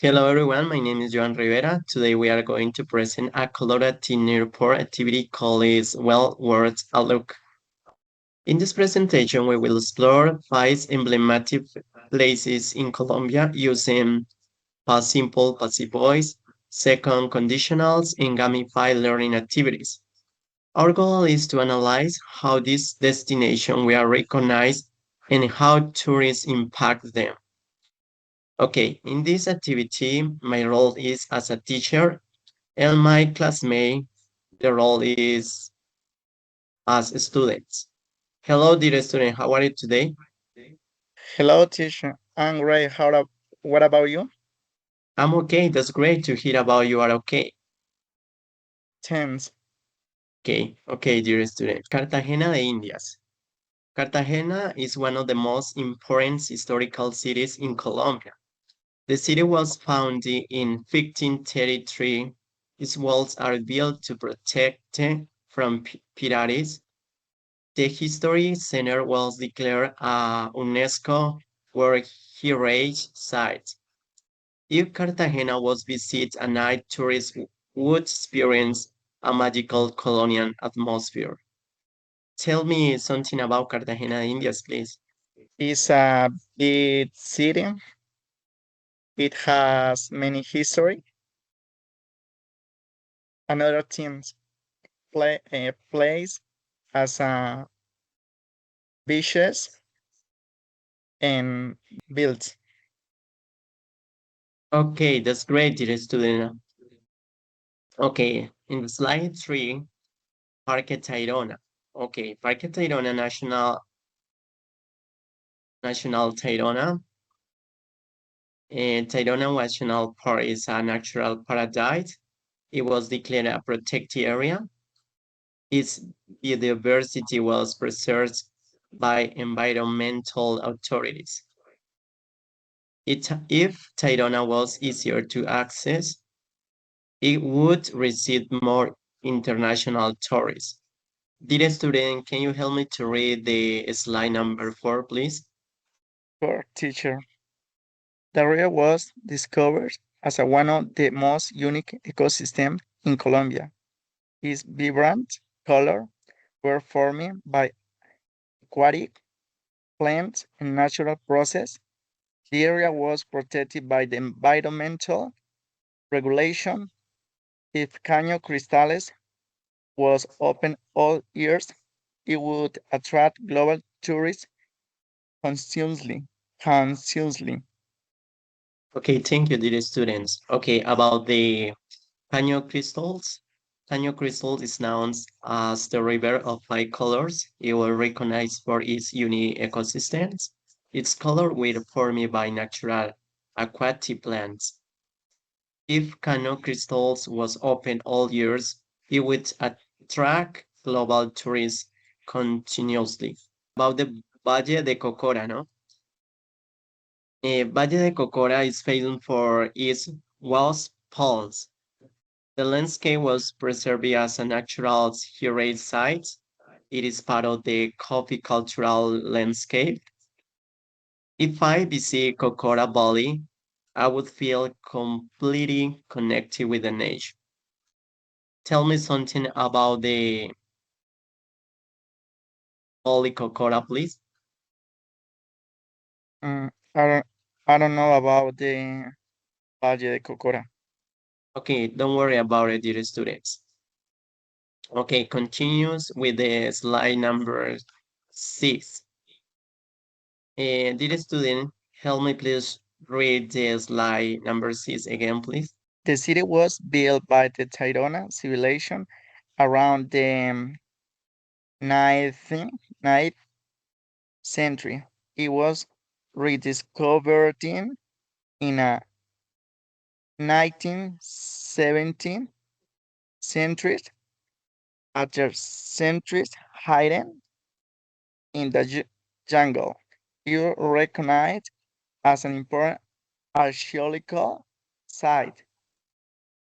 Hello everyone, my name is Joan Rivera. Today we are going to present a collaborative airport activity called is Well Worth a Look. In this presentation, we will explore five emblematic places in Colombia using past simple, passive voice, second conditionals, and gamified learning activities. Our goal is to analyze how these destinations were recognized and how tourists impact them. Okay, in this activity, my role is as a teacher, and my classmate, the role is as students. Hello, dear student. How are you today? Hello, teacher. I'm great. What about you? I'm okay. That's great to hear about you are okay. Thanks. Okay, dear student. Cartagena de Indias. Cartagena is one of the most important historical cities in Colombia. The city was founded in 1533. Its walls are built to protect it from pirates. The History Center was declared a UNESCO World Heritage Site. If Cartagena was visited at night, tourists would experience a magical colonial atmosphere. Tell me something about Cartagena, Indias, please. It's a big city. It has many history. Another teams plays as beaches and builds. Okay, that's great, dear student. Okay, in slide 3, Parque Tayrona. Okay, Parque Tayrona National Tayrona. And Tayrona National Park is a natural paradise. It was declared a protected area. Its biodiversity was preserved by environmental authorities. If Tayrona was easier to access, it would receive more international tourists. Dear student, can you help me to read the slide number 4, please? For teacher, the area was discovered as one of the most unique ecosystems in Colombia. Its vibrant color were formed by aquatic plants and natural process. The area was protected by the environmental regulation. If Caño Cristales was open all years, it would attract global tourists constantly. Constantly. Okay, thank you, dear students. Okay, about the Caño crystals. Caño crystal is known as the river of five colors. It was recognized for its unique ecosystems. Its color were formed by natural aquatic plants. If Cano crystals was open all years, it would attract global tourists continuously. About the Valle de Cocora, no? Valle de Cocora is famous for its walls palms. The landscape was preserved as a natural heritage site. It is part of the coffee cultural landscape. If I visit Cocora Valley, I would feel completely connected with the nature. Tell me something about the Valley Cocora, please. Mm, I don't know about the Valle de Cocora. Okay, don't worry about it, dear students. Okay, continues with the slide number 6. Dear student, help me please read the slide number 6 again, please. The city was built by the Tairona civilization around the 9th, 9th century. It was rediscovered in a 1917 century after centuries hidden in the jungle. You recognized as an important archaeological site.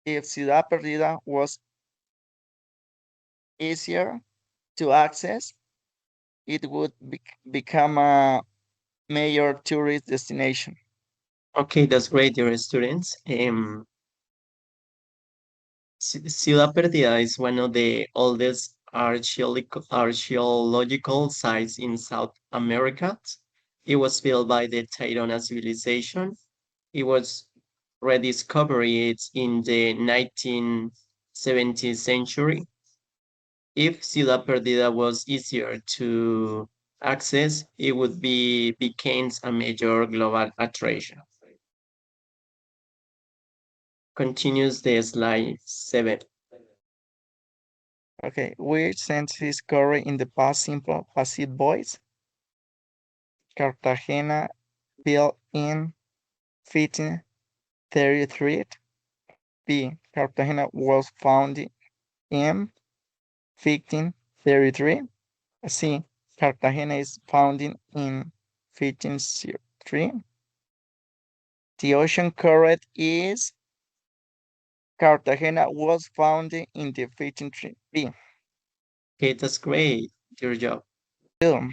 If Ciudad Perdida was easier to access, it would become a major tourist destination. Okay, that's great, dear students. Ciudad Perdida is one of the oldest archaeological sites in South America. It was built by the Tairona civilization. It was rediscovered in the 19th century. If Ciudad Perdida was easier to access, it would be became a major global attraction. Continues the slide 7. Okay, which sentence is correct in the past simple passive voice? Cartagena built in 1533. B. Cartagena was founded in 1533. C. Cartagena is founded in 1503. The ocean correct is Cartagena was founded in the 1503. B. Okay, that's great. Your job. 2.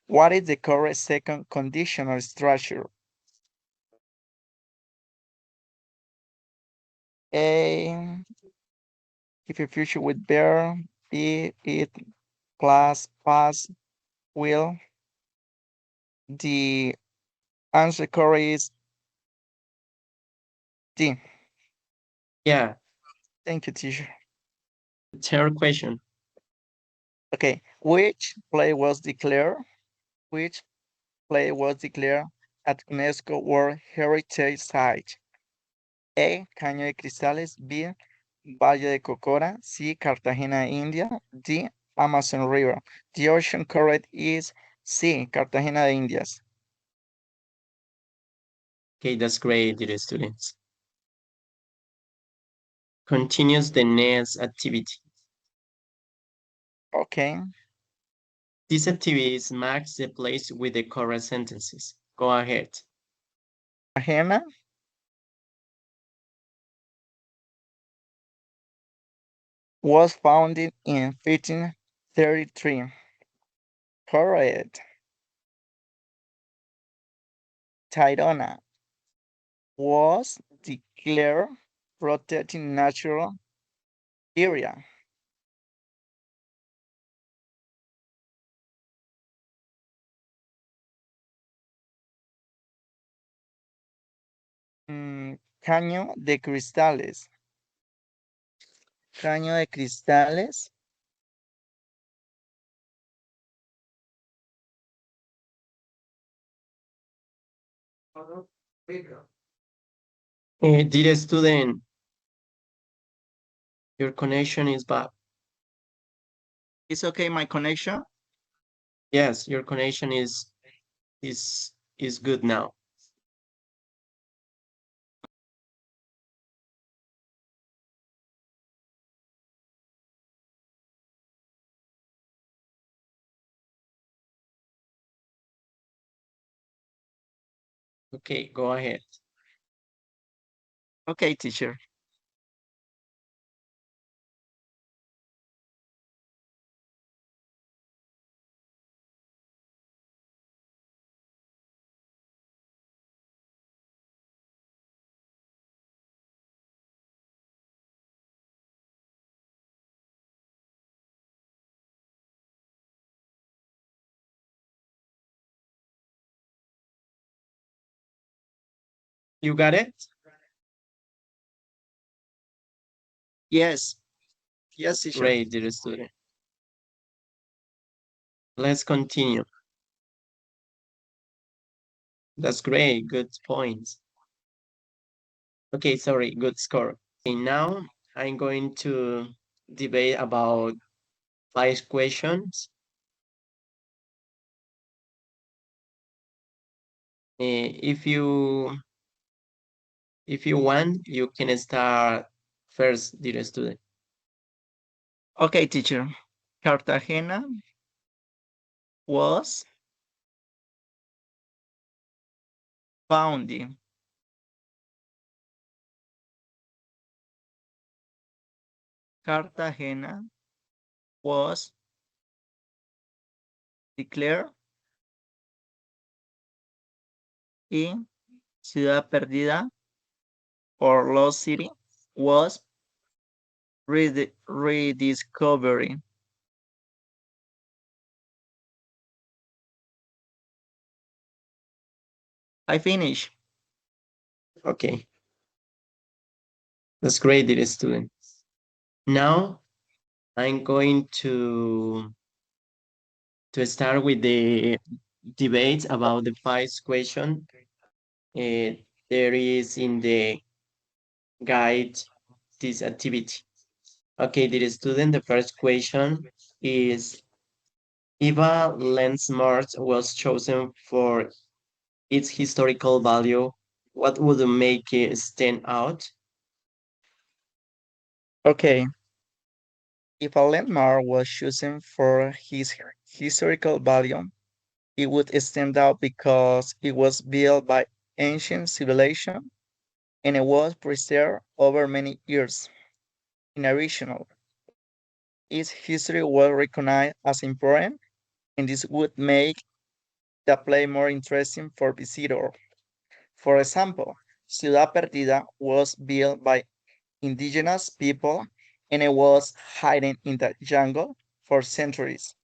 What is the correct second conditional structure? A. If a future with bear. B. It plus pass will. The answer correct is D. Yeah, Thank you, teacher. third question. Okay, which play was declared? Which play was declared at UNESCO World Heritage Site? A. Caño de Cristales. B. Valle de Cocora. C. Cartagena, India. D. Amazon River. The ocean correct is C. Cartagena de Indias. Okay, that's great, dear students. Continues the next activity. Okay. This activity marks the place with the correct sentences. Go ahead. Cartagena was founded in 1533. Correct. Tayrona was declared protected natural area. Caño de Cristales. Caño de Cristales Dear student, your connection is bad. is okay, my connection. Yes, your connection is is good now. Okay, go ahead. Okay, teacher. You got it? Yes. Yes, teacher. Great, dear student. Let's continue. That's great. Good points. Okay, sorry, good score. Okay, now I'm going to debate about 5 questions. If you want, you can start first, dear student. Okay, teacher. Cartagena was founded. Cartagena was declared in Ciudad Perdida or Lost City was rediscovery. I finish. Okay, that's great, dear student. Now I'm going to start with the debate about the five question. There is in the guide this activity. Okay, dear student, the first question is Eva Lensmart was chosen for its historical value. What would make it stand out? Okay, if a landmark was chosen for his historical value, it would stand out because it was built by ancient civilization and it was preserved over many years. In addition, its history was recognized as important, and this would make the place more interesting for visitors. For example, Ciudad Perdida was built by indigenous people and it was hidden in the jungle for centuries.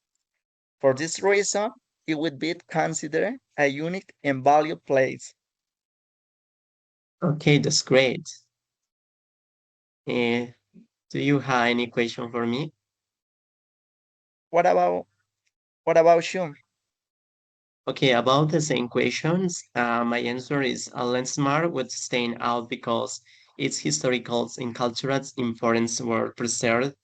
For this reason, it would be considered a unique and valued place. Okay, that's great. Uh, do you have any question for me? What about what about you? Okay, about the same questions, my answer is Lensmar would stand out because its historical and cultural importance were preserved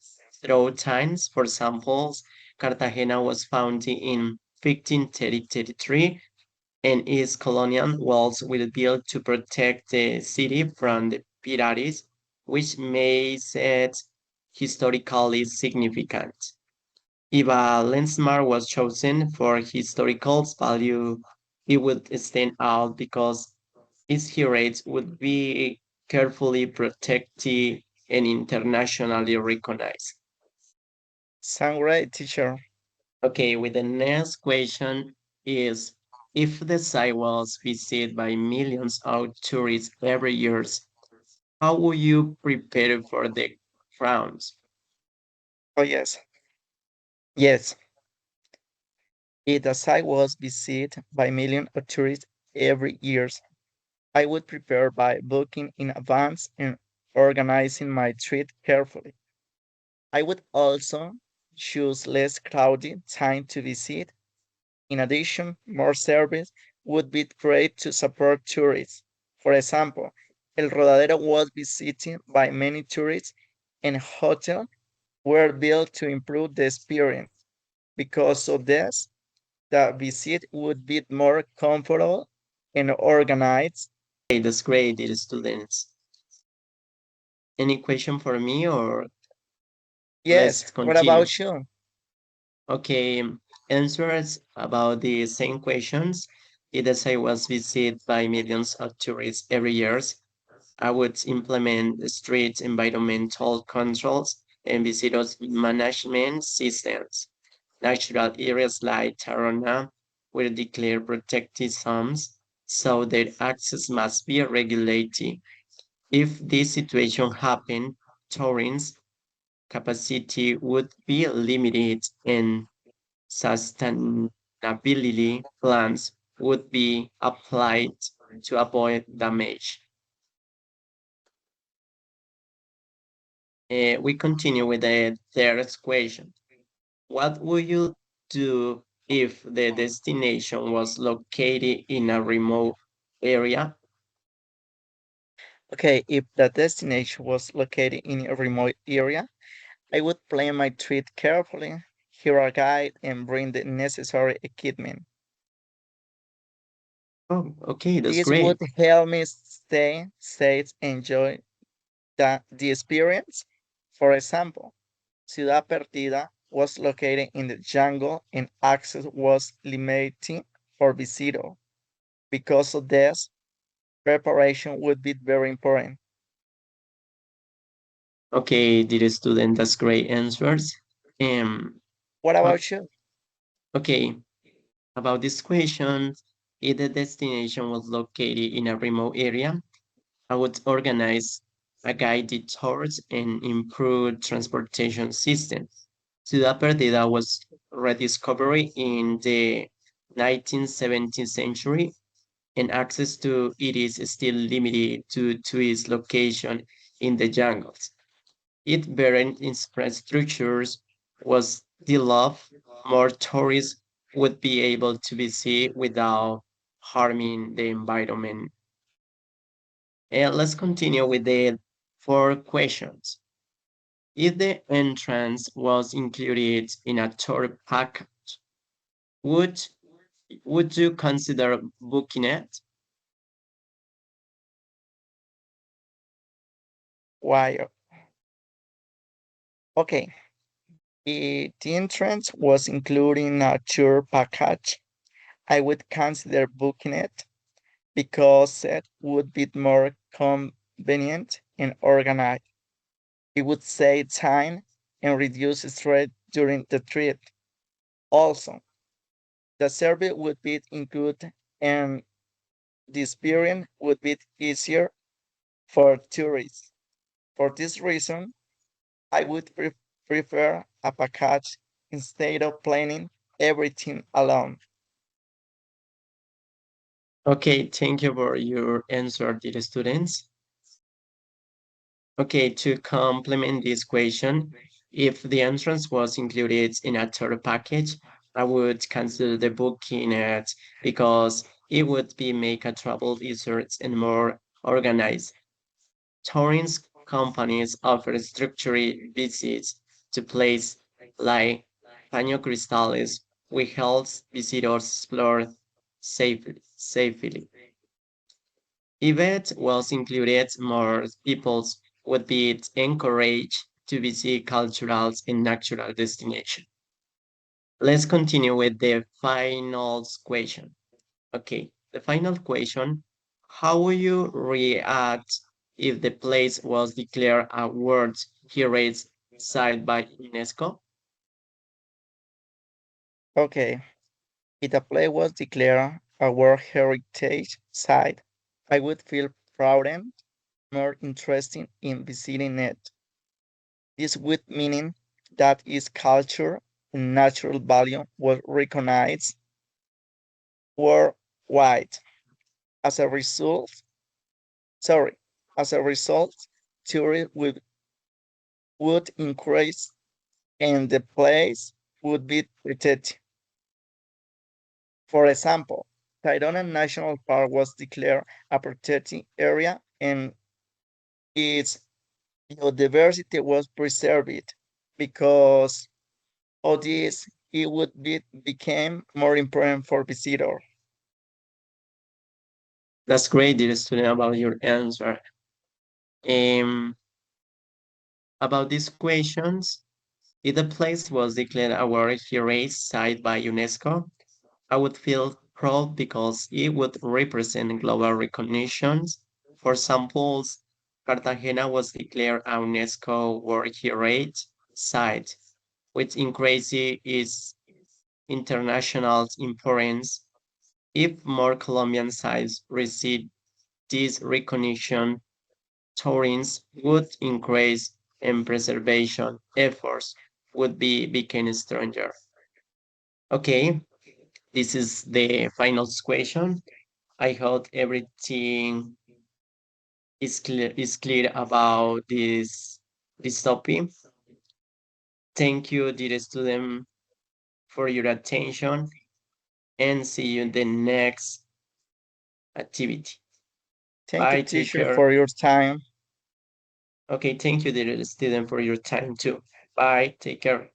through times. For example, Cartagena was founded in 1533 and its colonial walls were built to protect the city from the pirates, which makes it historically significant. If a landmark was chosen for historical value, it would stand out because its heritage would be carefully protected and internationally recognized. Sound great, teacher. Okay, with the next question is if the site was visited by millions of tourists every year, how would you prepare for the crowds? Oh yes. Yes. If the site was visited by millions of tourists every year, I would prepare by booking in advance and organizing my trip carefully. I would also choose less crowded time to visit. In addition, more service would be great to support tourists. For example, El Rodadero was visited by many tourists and hotels were built to improve the experience. Because of this, the visit would be more comfortable and organized. Hey, that's great, dear students. Any question for me or Yes, let's what continue? about you? Okay, answers about the same questions. It as I was visited by millions of tourists every year, I would implement strict environmental controls and visitors management systems. Natural areas like Tarona will declare protected zones, so their access must be regulated. If this situation happened, tourism capacity would be limited and sustainability plans would be applied to avoid damage. We continue with the third question. What would you do if the destination was located in a remote area? Okay, if the destination was located in a remote area, I would plan my trip carefully, hire a guide, and bring the necessary equipment. Oh, okay, that's This would great. help me stay safe and enjoy the experience. For example, Ciudad Perdida was located in the jungle and access was limited for visitors. Because of this, preparation would be very important. Okay, dear student, that's great answers. Um, What uh, about you? okay, about this question. If the destination was located in a remote area, I would organize a guided tours and improve transportation systems. Ciudad Perdida was rediscovered in the 19th century, and access to it is still limited to its location in the jungles. Its barren infrastructures was developed, more tourists would be able to visit without harming the environment. And let's continue with the four questions. If the entrance was included in a tour package, would would you consider booking it? Why? Okay, if the entrance was included in a tour package, I would consider booking it because it would be more convenient and organized. It would save time and reduce stress during the trip. Also, the service would be included and the experience would be easier for tourists. For this reason, I would prefer a package instead of planning everything alone. Okay, thank you for your answer, dear students. Okay, to complement this question, if the entrance was included in a tour package, I would consider the booking it because it would be make a travel easier and more organized. Touring companies offer structured visits to places like Paño Cristales, which helps visitors explore safely. If it was included, more people would be encouraged to visit cultural and natural destinations. Let's continue with the final question. Okay, the final question. How will you react if the place was declared a World Heritage Site by UNESCO? Okay, if a place was declared a World Heritage Site, I would feel proud and more interested in visiting it. This would mean that its culture and natural value was recognized worldwide. As a result, sorry, as a result, tourism would increase and the place would be protected. For example, Tayrona National Park was declared a protected area and its biodiversity was preserved. Because of this, it would became more important for visitors. That's great, dear student, about your answer. Um, about these questions, if the place was declared a World Heritage Site by UNESCO, I would feel proud because it would represent global recognition. For example, Cartagena was declared a UNESCO World Heritage Site, which increases its international importance. If more Colombian sites receive this recognition, tourism would increase and preservation efforts would be become stronger. Okay, this is the final question. I hope everything is clear about this topic. Thank you, dear student, for your attention and see you in the next activity. Thank you, Bye, take teacher, care. for your time. Okay, thank you, dear student, for your time too. Bye, take care.